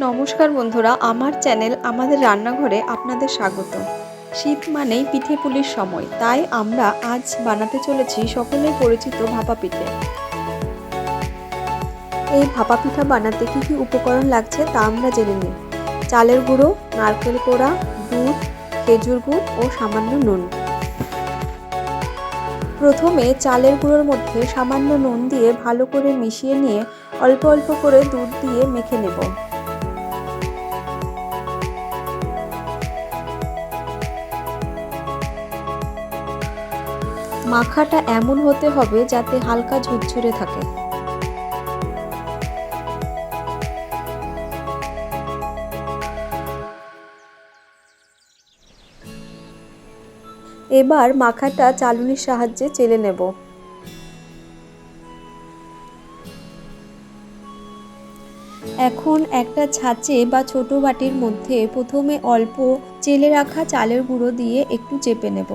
নমস্কার বন্ধুরা, আমার চ্যানেল আমাদের রান্নাঘরে আপনাদের স্বাগত। শীত মানেই পিঠে পুলির সময়, তাই আমরা আজ বানাতে চলেছি সকলের পরিচিত ভাপা পিঠে। এই ভাপা পিঠা বানাতে কী কী উপকরণ লাগছে তা আমরা জেনে নিই। চালের গুঁড়ো, নারকেল কোড়া, দুধ, খেজুর গুড় ও সামান্য নুন। প্রথমে চালের গুঁড়োর মধ্যে সামান্য নুন দিয়ে ভালো করে মিশিয়ে নিয়ে অল্প অল্প করে দুধ দিয়ে মেখে নেব। মাখাটা এমন হতে হবে যাতে হালকা ঝুরঝুরে থাকে। এবার মাখাটা চালুনির সাহায্যে চেলে নেব। এখন একটা ছাঁচে বা ছোট বাটির মধ্যে প্রথমে অল্প চেলে রাখা চালের গুঁড়ো দিয়ে একটু চেপে নেব।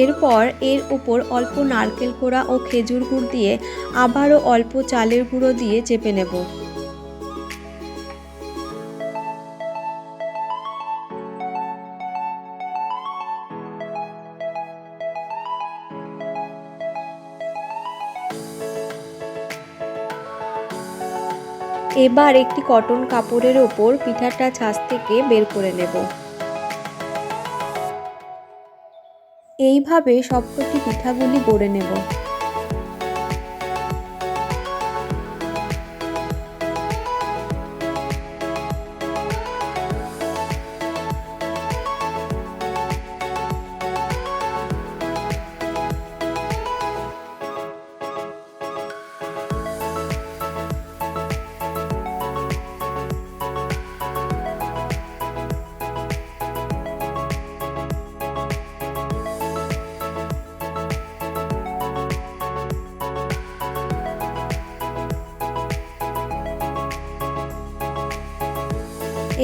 এরপর এর উপর অল্প নারকেল কোড়া ও খেজুর গুড় দিয়ে আবারও অল্প চালের গুঁড়ো দিয়ে চেপে নেব। এবার একটি কটন কাপড়ের ওপর পিঠাটা ছাঁচ থেকে বের করে নেব। এইভাবে সবকটি পিঠাগুলি গড়ে নেব।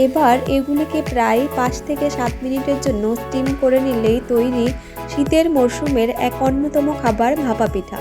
এবার এগুলিকে প্রায় 5 থেকে 7 মিনিটের জন্য স্টিম করে নিলেই তৈরি শীতের মরশুমের এক অন্যতম খাবার ভাপা পিঠা।